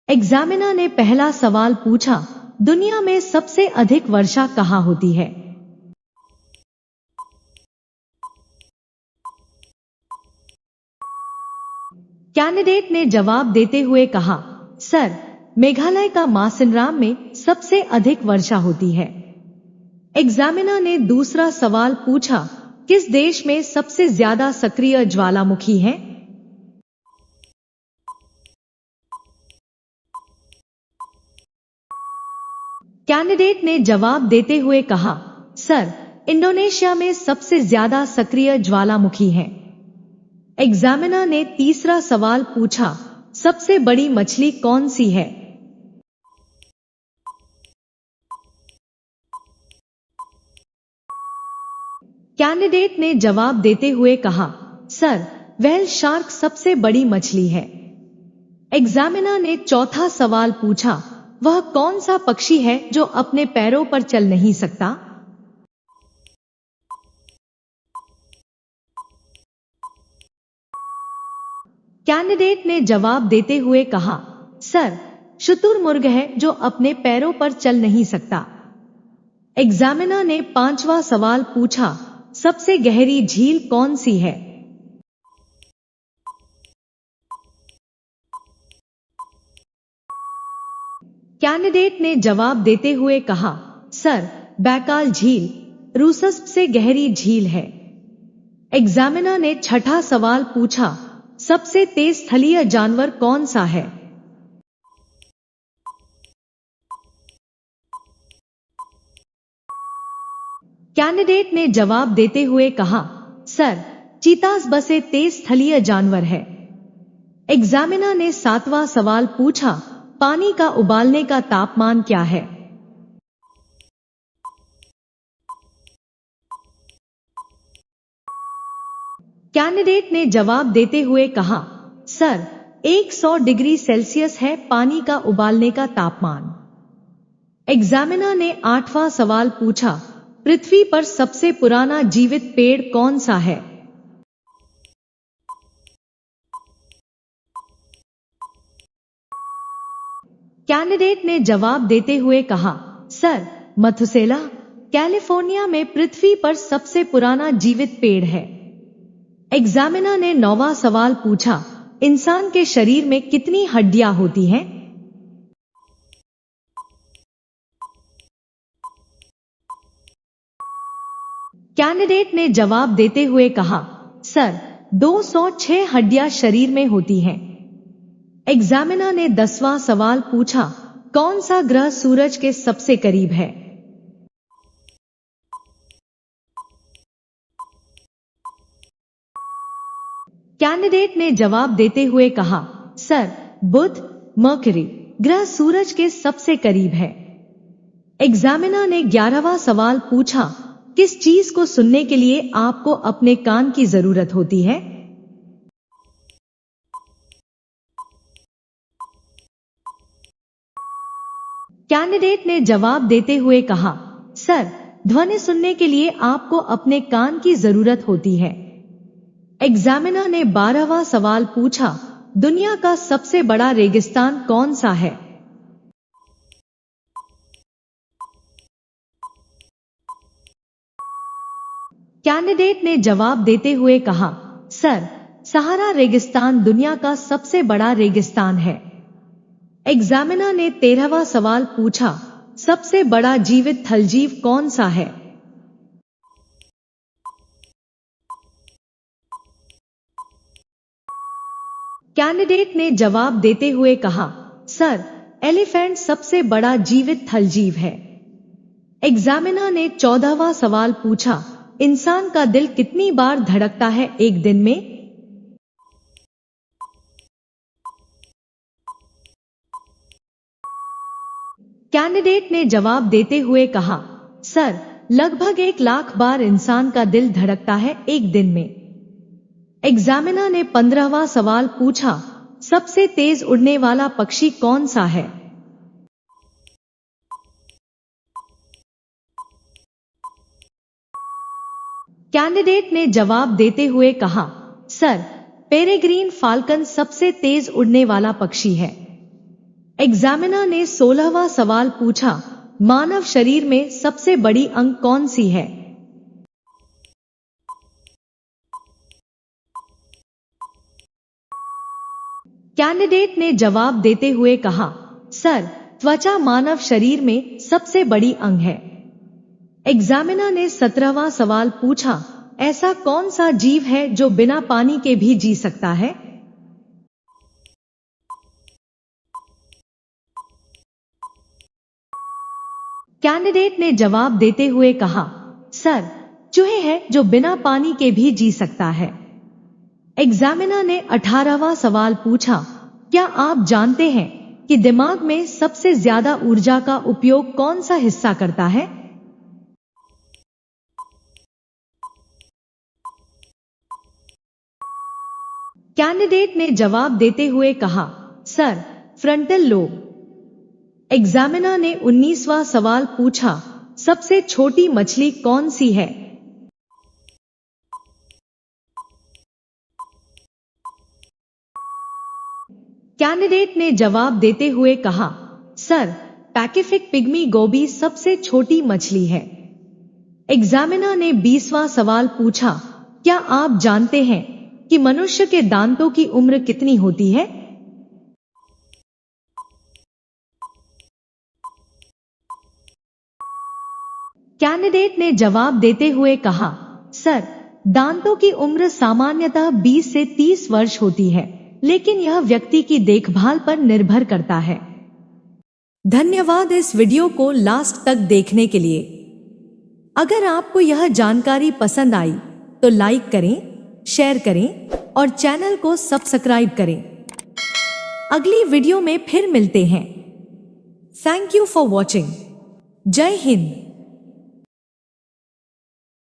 Examiner ने पहला सवाल पूछा, दुनिया में सबसे अधिक वर्षा कहाँ होती है? कैंडिडेट ने जवाब देते हुए कहा, सर, मेघालय का मासिनराम में सबसे अधिक वर्षा होती है। एग्जामिनर ने दूसरा सवाल पूछा, किस देश में सबसे ज्यादा सक्रिय ज्वालामुखी हैं? कैंडिडेट ने जवाब देते हुए कहा, सर, इंडोनेशिया में सबसे ज्यादा सक्रिय ज्वालामुखी हैं। एग्जामिनर ने तीसरा सवाल पूछा, सबसे बड़ी मछली कौन सी है? कैंडिडेट ने जवाब देते हुए कहा, सर, व्हेल शार्क सबसे बड़ी मछली है। एग्जामिनर ने चौथा सवाल पूछा, वह कौन सा पक्षी है जो अपने पैरों पर चल नहीं सकता? कैंडिडेट ने जवाब देते हुए कहा, सर, शुतुरमुर्ग है जो अपने पैरों पर चल नहीं सकता। एग्जामिनर ने पांचवा सवाल पूछा, सबसे गहरी झील कौन सी है? कैंडिडेट ने जवाब देते हुए कहा, सर, बैकाल झील रूसस से गहरी झील है। एग्जामिनर ने छठा सवाल पूछा, सबसे तेज स्थलीय जानवर कौन सा है? कैंडिडेट ने जवाब देते हुए कहा, सर, चीतास बसे तेज स्थलीय जानवर है। एग्जामिनर ने सातवां सवाल पूछा, पानी का उबालने का तापमान क्या है? कैंडिडेट ने जवाब देते हुए कहा, सर, 100 डिग्री सेल्सियस है पानी का उबालने का तापमान। एग्जामिनर ने आठवां सवाल पूछा, पृथ्वी पर सबसे पुराना जीवित पेड़ कौन सा है? कैंडिडेट ने जवाब देते हुए कहा, सर, मथुसेला कैलिफोर्निया में पृथ्वी पर सबसे पुराना जीवित पेड़ है। एग्जामिनर ने नौवां सवाल पूछा, इंसान के शरीर में कितनी हड्डियां होती हैं? कैंडिडेट ने जवाब देते हुए कहा, सर, 206 हड्डियां शरीर में होती हैं। एग्जामिनर ने 10वां सवाल पूछा, कौन सा ग्रह सूरज के सबसे करीब है? कैंडिडेट ने जवाब देते हुए कहा, सर, बुध मर्करी ग्रह सूरज के सबसे करीब है। एग्जामिनर ने 11वां सवाल पूछा, किस चीज को सुनने के लिए आपको अपने कान की जरूरत होती है? कैंडिडेट ने जवाब देते हुए कहा, सर, ध्वनि सुनने के लिए आपको अपने कान की जरूरत होती है। एग्जामिनर ने 12वां सवाल पूछा, दुनिया का सबसे बड़ा रेगिस्तान कौन सा है? कैंडिडेट ने जवाब देते हुए कहा, सर, सहारा रेगिस्तान दुनिया का सबसे बड़ा रेगिस्तान है। एग्जामिनर ने 13वां सवाल पूछा, सबसे बड़ा जीवित थलजीव कौन सा है? कैंडिडेट ने जवाब देते हुए कहा, सर, एलिफेंट सबसे बड़ा जीवित थलजीव है। एग्जामिनर ने 14वां सवाल पूछा, इंसान का दिल कितनी बार धड़कता है एक दिन में? कैंडिडेट ने जवाब देते हुए कहा, सर, लगभग 1 लाख बार इंसान का दिल धड़कता है एक दिन में। एग्जामिनर ने 15वां सवाल पूछा, सबसे तेज उड़ने वाला पक्षी कौन सा है? कैंडिडेट ने जवाब देते हुए कहा, सर, पेरेग्रीन फाल्कन सबसे तेज उड़ने वाला पक्षी है। एग्जामिनर ने 16वां सवाल पूछा, मानव शरीर में सबसे बड़ी अंग कौन सी है? कैंडिडेट ने जवाब देते हुए कहा, सर, त्वचा मानव शरीर में सबसे बड़ी अंग है। एग्जामिनर ने 17वां सवाल पूछा, ऐसा कौन सा जीव है जो बिना पानी के भी जी सकता है? कैंडिडेट ने जवाब देते हुए कहा, सर, चूहे हैं जो बिना पानी के भी जी सकता है। एग्जामिनर ने 18वां सवाल पूछा, क्या आप जानते हैं कि दिमाग में सबसे ज्यादा ऊर्जा का उपयोग कौन सा हिस्सा करता है? कैंडिडेट ने जवाब देते हुए कहा, सर, फ्रंटल लोब। एग्जामिनर ने 19वां सवाल पूछा, सबसे छोटी मछली कौन सी है? कैंडिडेट ने जवाब देते हुए कहा, सर, पैसिफिक पिग्मी गोबी सबसे छोटी मछली है। एग्जामिनर ने 20वां सवाल पूछा, क्या आप जानते हैं कि मनुष्य के दांतों की उम्र कितनी होती है? कैंडिडेट ने जवाब देते हुए कहा, सर, दांतों की उम्र सामान्यतः 20 से 30 वर्ष होती है, लेकिन यह व्यक्ति की देखभाल पर निर्भर करता है। धन्यवाद इस वीडियो को लास्ट तक देखने के लिए। अगर आपको यह जानकारी पसंद आई तो लाइक करें, शेयर करें और चैनल को सब्सक्राइब करें। अगली वीडियो में फिर मिलते हैं। Thank you for watching. जय हिंद।